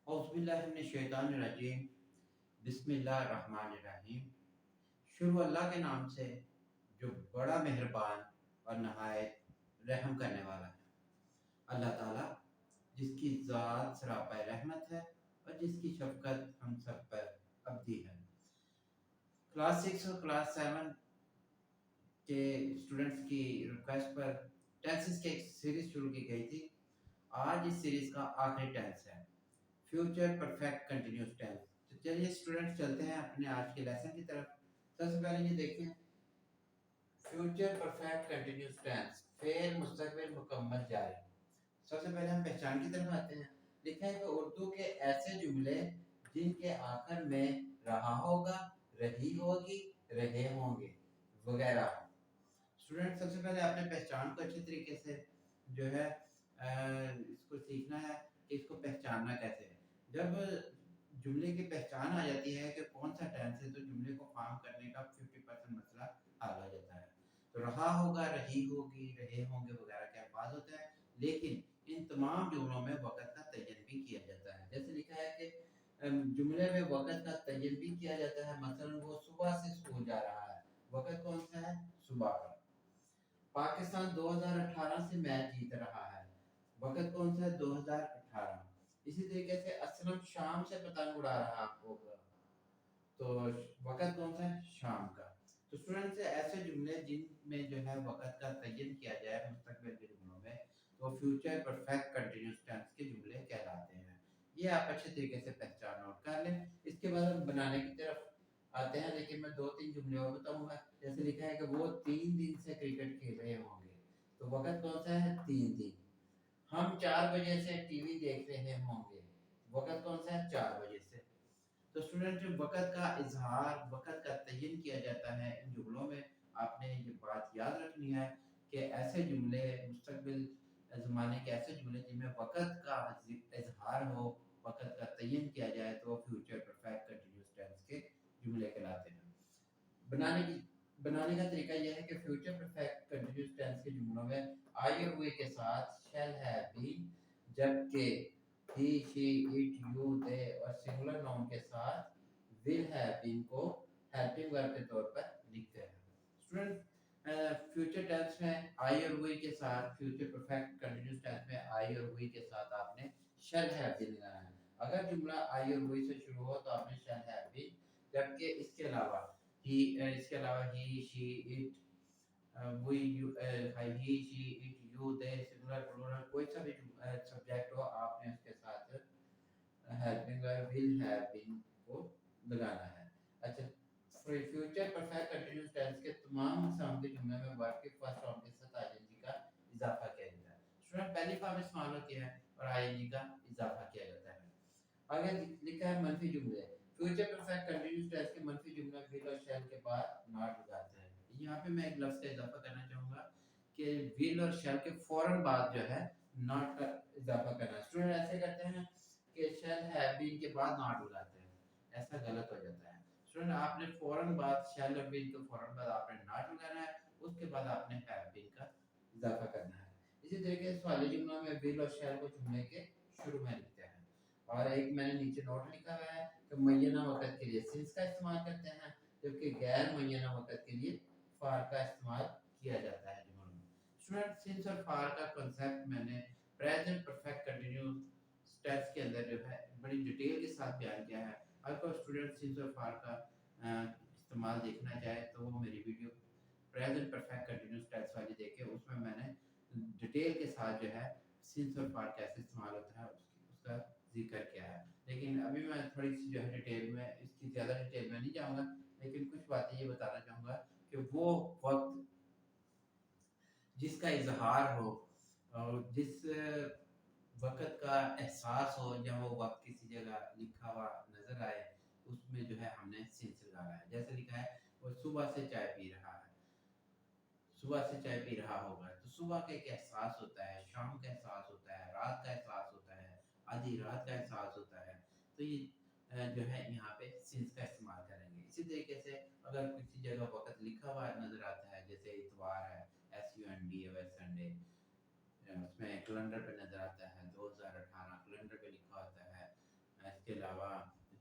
औज़ुबिल्लाहिमिनश्शैतानिर्रजीम बिस्मिल्लाहिर्रहमानिर्रहीम। शुरू अल्लाह के नाम से जो बड़ा मेहरबान और नहायत रहम करने वाला है। अल्लाह ताला जिसकी ज़ात सरापा रहमत है और जिसकी शफ़क़त हम सब पर अबदी है। क्लास 6 और क्लास 7 के स्टूडेंट्स की रिक्वेस्ट पर टेंसेस की एक सीरीज़ शुरू की गई थी। आज इस सीरीज़ का आखिरी टेंस है फ्यूचर परफेक्ट कंटिन्यूस टेंस। तो चलिए स्टूडेंट्स चलते हैं अपने आज के लेसन की तरफ। सबसे पहले ये देखें फ्यूचर परफेक्ट कंटिन्यूस टेंस फेल मुस्तकबिल मुकम्मल जारी। सबसे पहले हम पहचान की तरफ आते हैं। लिखा है कि उर्दू के ऐसे जुमले जिनके आखिर में रहा होगा, रही होगी, रहे होंगे वगैरह। स्टूडेंट सबसे पहले अपने पहचान को अच्छी तरीके से जो है इसको सीखना है कि इसको पहचानना कैसे है। जब जुमले की पहचान आ जाती है कि कौन सा टेंस है तो जुमले को फॉर्म करने का 50% मसला हल हो जाता है। तो रहा होगा, रही होगी, रहे होंगे वगैरह के अल्फाज होते हैं, लेकिन इन तमाम जुमलों में वक़्त का तयन भी किया जाता है। जैसे लिखा है कि जुमले में वक़्त का तयन भी किया जाता है। मसलन वो सुबह से स्कूल जा रहा है, वक़्त कौन सा है? सुबह का। पाकिस्तान 2018 से मैच जीत रहा है, वक़्त कौन सा है? 2018। इसी तरीके से असलम शाम से पतंग उड़ा रहा होगा, तो वक़्त कौन सा है? शाम का। तो स्टूडेंट्स ऐसे जुमले जिनमें जो है वक़्त का तयन किया जाए मुस्तकबिल के जुमलों में, तो फ्यूचर परफेक्ट कंटिन्यूस टेंस के जुमले कहलाते हैं। ये आप अच्छे तरीके से पहचान नोट कर लें। इसके बाद हम बनाने की तरफ आते हैं, लेकिन मैं 2-3 जुमले और बताऊंगा। जैसे लिखा है कि वो 3 दिन से क्रिकेट खेल रहे होंगे, तो वक़्त कौन सा है? 3 दिन। हम 4 बजे से टीवी देख रहे होंगे, वक़्त कौन सा है? 4 बजे से। तो स्टूडेंट जो वक़्त का इज़हार, वक़्त का तयन किया जाता है इन जुमलों में, आपने ये बात याद रखनी है कि ऐसे जुमले मुस्तकबिल ज़माने के ऐसे जुमले जिनमें वक़्त का इज़हार हो, वक़्त का तयन किया जाए, तो फ्यूचर परफेक्ट कंटिन्यूस टेंस के जुमले कहलाते हैं। बनाने का तरीका यह है कि फ्यूचर परफेक्ट कंटिन्यूस टेंस के जुमलों में आए हुए के साथ शैल हैव बीन, जबकि ही, शी, इट, यू, दे और सिंगुलर नाउन के साथ विल हैव बीन को हेल्पिंग वर्ब के तौर पर लिखते हैं। स्टूडेंट फ्यूचर टेंस में आई और हुई के साथ, फ्यूचर परफेक्ट कंटिन्यूस टेंस में आई और हुई के साथ आपने शैल हैव बीन लगाना है। अगर जुमला आई और हुई से शुरू हो तो आपने शैल हैव बीन, जबकि इसके अलावा he, she, it, we, you, he, she, it, you, they, singular, plural, कोई सा भी सब्जेक्ट हो, आपने उसके साथ helping verb will have been को लगाना है। अच्छा, फ्यूचर परफेक्ट कंटिन्यूस टेंस के तमाम अक़साम के जुमले में वर्ब के फर्स्ट फॉर्म के साथ आईएनजी का इजाफा किया जाता है। स्टूडेंट पहली फॉर्म इस्तेमाल होती है और आईएनजी का इजाफा किया जाता है। आगे लिखा है मनफी जुमले। फ्यूचर परफेक्ट कंटिन्यूस टेंस के मनफी जुमले विल और शैल के बाद नॉट लगाते हैं। यहाँ पे मैं एक लफ्ज़ का इजाफा करना चाहूँगा कि विल और शैल के फौरन बाद जो है नॉट का इजाफा करना। स्टूडेंट ऐसे करते हैं कि शैल हैव बीन के बाद नॉट लगाते हैं, ऐसा गलत हो जाता है। स्टूडेंट आपने फौरन बाद शैल और बीन के फौरन बाद आपने नॉट लगाना है, उसके बाद आपने हैव बीन का इजाफा करना है। इसी तरीके से सवाली जुमलों में विल और शैल को जुमले के शुरू में लिखते हैं। और एक मैंने नीचे नोट लिखा हुआ है कि मुय्यना वक़्त के लिए सिंस का इस्तेमाल करते हैं, जबकि गैर मुय्यना वक़्त के लिए फार का इस्तेमाल किया जाता है जुमलों में। स्टूडेंट सिंस और फार का कांसेप्ट मैंने प्रेजेंट परफेक्ट कंटिन्यूस टेंस के अंदर जो है बड़ी डिटेल के साथ बयान किया है। अगर कोई स्टूडेंट सिंस और फार का इस्तेमाल देखना चाहे तो वो मेरी video present perfect continuous tense वाली देखे, उसमें मैंने डिटेल के साथ जो है सिंस और फार कैसे इस्तेमाल होता है उसका जिक्र किया है। लेकिन अभी मैं थोड़ी सी जो है डिटेल में, इसकी ज़्यादा डिटेल में नहीं जाऊँगा, लेकिन कुछ बातें ये बताना चाहूँगा कि वो वक्त जिसका इजहार हो और जिस वक़्त का एहसास हो, जब वो वक्त किसी जगह लिखा हुआ नज़र आए, उसमें जो है हमने सिंस लगाना है। जैसे लिखा है वो सुबह से चाय पी रहा है, सुबह से चाय पी रहा होगा, तो सुबह का एक एहसास होता है, शाम का एहसास होता है, रात का एहसास होता है, आधी रात का एहसास होता है। तो ये जो है यहाँ पे सिंस का इस्तेमाल करेंगे। इसी तरीके से अगर किसी जगह वक़्त लिखा हुआ नज़र आता है, जैसे इतवार है, SUNDA संडे, उसमें कैलेंडर पे नज़र आता है 2018 कैलेंडर पे लिखा होता है इसके अलावा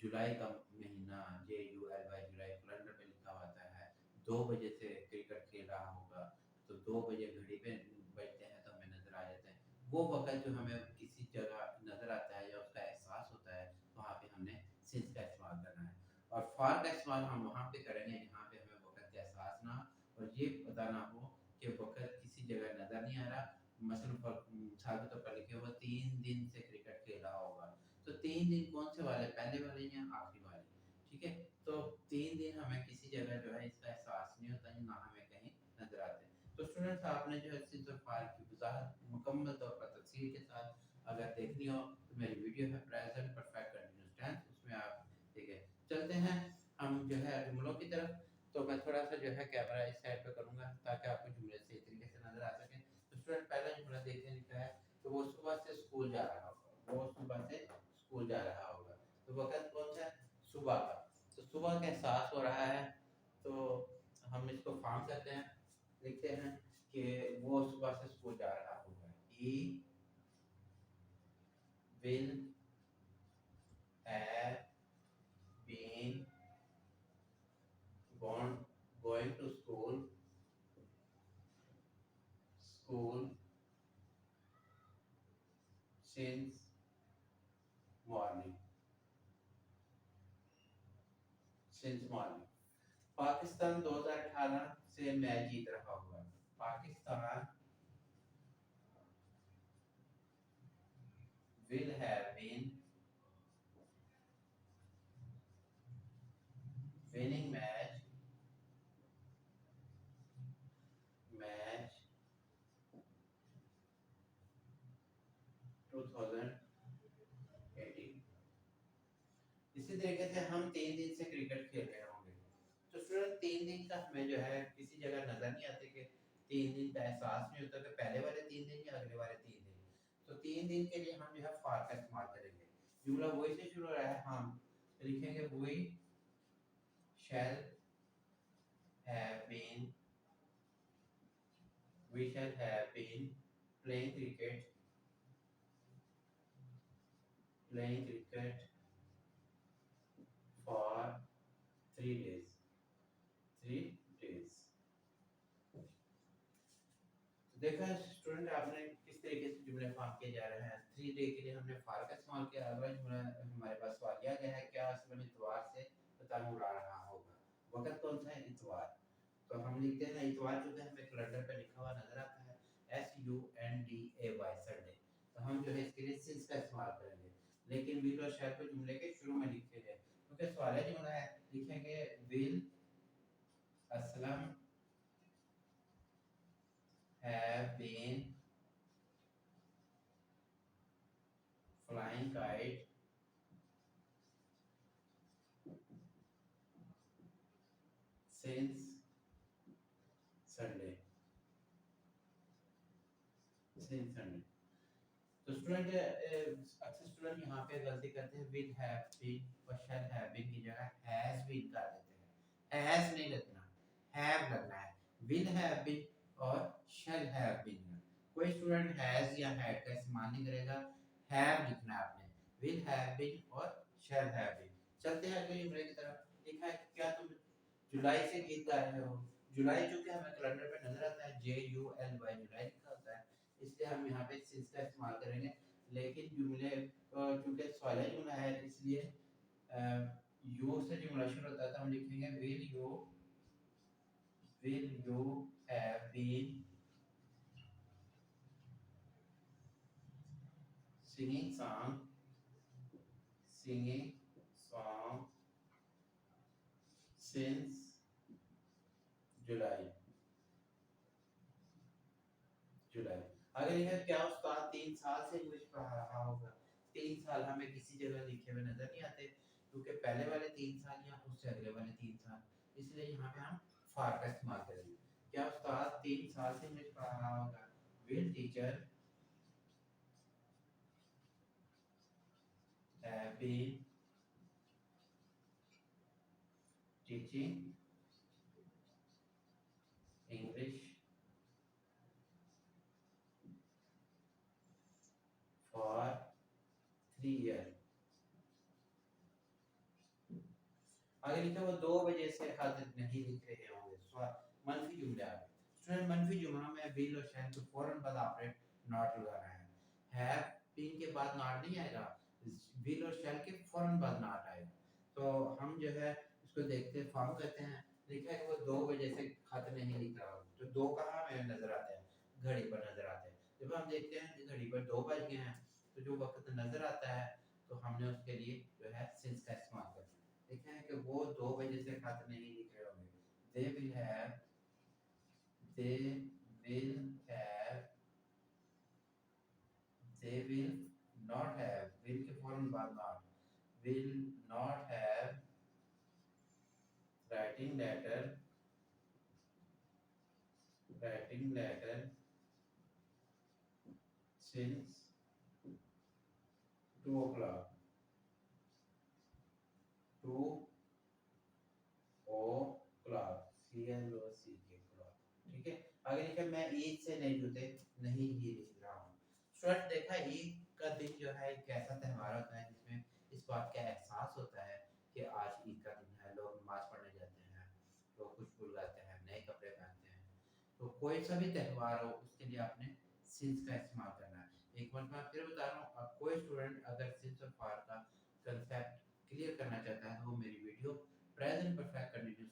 जुलाई का महीना JULY जुलाई कैलेंडर पे लिखा होता है, 2 बजे से क्रिकेट खेल रहा होगा, तो 2 बजे घड़ी पे बजते हैं तो हमें नजर आ जाते हैं। वो वक्त जो हमें किसी जगह नजर आता है या उसका एहसास होता है, वहाँ पे हमने सिंस का इस्तेमाल करना है। और फॉर का इस्तेमाल हम वहाँ पे करेंगे जहाँ पे हमें वक्त का एहसास ना हो और ये पता ना हो कि वक्त किसी जगह नजर नहीं आ रहा। मसलन मिसाल के तौर पर लिखे हुआ 3 दिन से क्रिकेट खेल रहा होगा, तो 3 दिन कौन से वाले, पहले वाले या आखिरी वाले? ठीक है, तो 3 दिन हमें किसी जगह जो है इसका एहसास नहीं होता है, ना हमें कहीं नजर आते हैं। तो स्टूडेंट्स, आपने जो है सिंस और फार की वजाहत मुकम्मल तौर पर तफसील के साथ अगर देखनी हो तो मेरी वीडियो है प्रेजेंट परफेक्ट कंटिन्यूअस टेंस, उसमें आप देखें। चलते हैं हम जो है जुमलों की तरफ। तो मैं थोड़ा सा जो है कैमरा इस साइड पे करूंगा ताकि आपको जुमले सही तरीके से नजर आ सके। तो स्टूडेंट, पहला जुमला देखते हैं, लिखा है तो वो सुबह से स्कूल जा रहा होगा, वो सुबह से स्कूल जा रहा होगा। तो वक्त कौन सा है? सुबह का। तो सुबह का एहसास हो रहा है, तो हम इसको फॉर्म करते हैं, लिखते हैं कि वो सुबह से स्कूल जा रहा होगा। He will have been gone going to school since morning since morning। Pakistan 2018 से मैच जीत रहा होगा। Pakistan will have been winning match 2018। इसी तरीके से हम 3 दिन से क्रिकेट खेल रहे होंगे। तो स्टूडेंट, 3 दिन का हमें जो है किसी जगह नजर नहीं आते कि 3 दिन का एहसास नहीं होता कि पहले वाले 3 दिन या अगले वाले 3 दिन। तो 3 दिन के लिए हम जो है फॉर का इस्तेमाल करेंगे। जुमला वही से शुरू हो रहा है, हम लिखेंगे we shall have been we shall have been playing cricket for 3 days 3 days। तो देखा स्टूडेंट, आपने किस तरीके से जुमले फॉर्म किए जा रहे हैं। 3 डे के लिए हमने फॉर का इस्तेमाल किया। अगला जुमला हमारे पास सवाल दिया गया है, क्या असलम इतवार से पतंग उड़ा रहा होगा। वक्त कौन सा है? इतवार। तो हम लिखते हैं इतवार, जो है हमें कैलेंडर पे लिखा हुआ नजर आता है SUNDAY संडे। तो हम जो है इसके लिए सिंस का इस्तेमाल करेंगे, लेकिन विल और शैल को जुमले के शुरू में लिखे हैं क्योंकि सवाल जुमला है। लिखेंगे will Aslam have been flying kite since Sunday तो स्टूडेंट, अक्सर स्टूडेंट यहाँ पे गलती करते हैं, विल हैव बीन और शैल हैव बीन की जगह हैज बीन कर देते हैं। हैज नहीं लगना, हैव लगना है। विल हैव बीन और शैल हैव बीन। कोई स्टूडेंट हैज या हैड का इस्तेमाल नहीं करेगा, हैव लिखना है आपने। विल हैव बीन और शैल हैव बीन। चलते हैं अगले जुमले की तरफ। लिखा है क्या तुम जुलाई से गीत गा रहे हो। जुलाई जो कि हमें कैलेंडर पे नजर आता है JULY जुलाई लिखा होता है, इसलिए हम यहाँ पे सिंस का इस्तेमाल करेंगे। लेकिन जुमले चूंकि सवाल जुमला है, इसलिए यू से जुमला शुरू होता है, तो हम लिखेंगे will you have been singing song since July. अगर यह क्या उस्ताद 3 साल से इंग्लिश पढ़ा रहा होगा। 3 साल हमें किसी जगह लिखे हुए नजर नहीं आते क्योंकि पहले वाले 3 साल या उससे अगले वाले 3 साल, इसलिए यहाँ पे हम फॉर का इस्तेमाल करेंगे। क्या उस्ताद 3 साल से इंग्लिश पढ़ा रहा होगा। Will teacher have been teaching English for 3 years आगे लिखा वो 2 बजे से खत नहीं लिख रहे होंगे। मंफी जुमले आ गए। स्टूडेंट मंफी जुमलों में विल और शैल के फौरन बाद आपने नॉट लगाना है। हैव बीन के बाद नॉट नहीं आएगा, विल और शैल के फौरन बाद नॉट आएगा। तो हम जो है इसको देखते हैं, फॉर्म करते हैं। लिखा है कि वो 2 बजे से खत नहीं लिख रहा हो, तो 2 कहाँ हमें नजर आते हैं? घड़ी पर नजर आते हैं। जब हम देखते हैं कि घड़ी पर 2 बज गए हैं, तो जो वक्त नजर आता है तो हमने उसके लिए जो है सिंस का इस्तेमाल करना है। लिखा है कि वो 2 बजे से खत नहीं लिख रहे होंगे। they will have they will not have will के फौरन बाद not will not have writing letter since 2 o'clock 2 o'clock CLOC के clock। ठीक है, आगे लिखा है मैं ईद से नहीं जुटे नहीं ही लिख रहा हूँ। स्टूडेंट देखा ईद का दिन जो है एक ऐसा त्यौहार होता है जिसमें इस बात का एहसास होता है कि आज ईद का दिन है, लोग नमाज पढ़ने जाते हैं, लोग खुशबू लगाते हैं, नए कपड़े पहनते हैं। तो कोई सा भी त्यौहार हो उसके लिए आपने सिंस का इस्तेमाल करना है। एक बार मैं फिर बता रहा हूँ, अब कोई स्टूडेंट अगर सिंस और फॉर का कंसेप्ट क्लियर करना चाहता है तो वो मेरी video present perfect continuous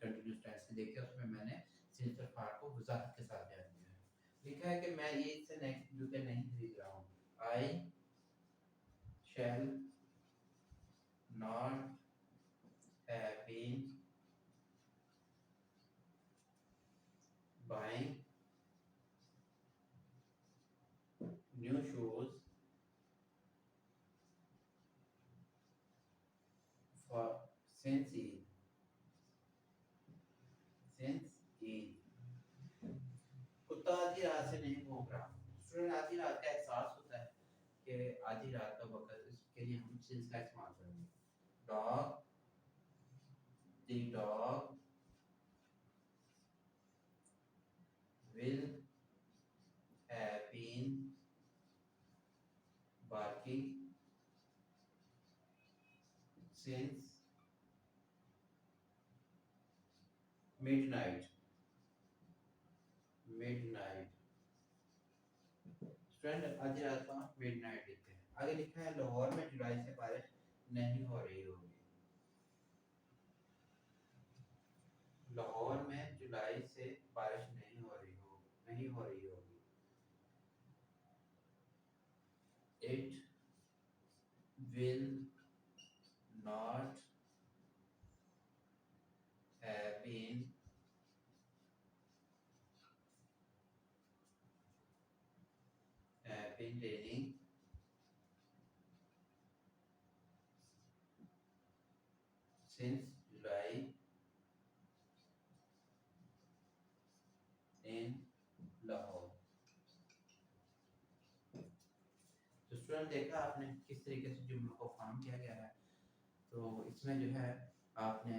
tense की देखिए, उसमें मैंने सिंस और फॉर को वजाहत के साथ बयान दिया है। लिखा है कि मैं ये इससे नहीं जूते नहीं खरीद रहा हूँ। I shall not have been buying new shoes for since Eid कुत्ता आधी रात से नहीं भौंक रहा। स्टूडेंट आधी रात का एहसास होता है कि आधी रात का वक्त, इसके लिए हम सिंस का इस्तेमाल करेंगे। Dog the dog will have been barking since midnight student आधी रात का मिडनाइट लिखते हैं। आगे लिखा है लाहौर में जुलाई से बारिश नहीं हो रही होगी। लाहौर में जुलाई से बारिश नहीं हो रही होगी। It will not have been raining since July in Lahore। तो स्टूडेंट देखा आपने किस तरीके से जुमलों को फॉर्म किया गया है। तो इसमें जो है आपने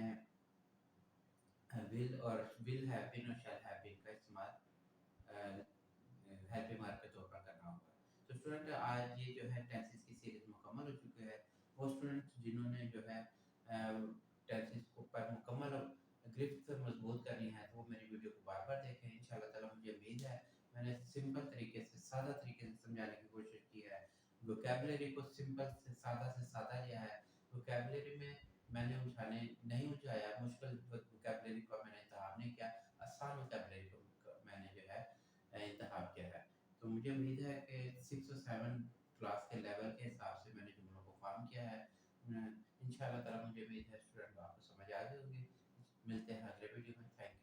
विल और विल हैव बीन और शैल हैव बीन का इस्तेमाल हेल्पिंग वर्ब के तौर पर करना होगा। तो स्टूडेंट आज ये जो है टेंसेस की सीरीज मुकम्मल हो चुकी है। वो स्टूडेंट जिन्होंने जो है टेंसेस को पर मुकम्मल ग्रिफ्त मजबूत करनी है तो वो मेरी वीडियो को बार बार देखें। इंशाल्लाह ताला मुझे उम्मीद है मैंने सिंपल तरीके से, सादा तरीके से समझाने की कोशिश की है। वोकैबुलरी को सिंपल से सादा लिया है। वोकैबुलरी में मैंने नहीं उलझाया, मुश्किल वोकैबुलरी को मैंने इंतखाब नहीं किया, आसान वोकैबुलरी को मैंने जो है इंतखाब किया है। तो मुझे उम्मीद है कि 6 और 7 क्लास के लेवल के हिसाब से मैंने जुमलों को फॉर्म किया है। इंशाल्लाह ताला मुझे उम्मीद है स्टूडेंट आपको समझ आ गई होगी। मिलते हैं अगले वीडियो में। Thank you.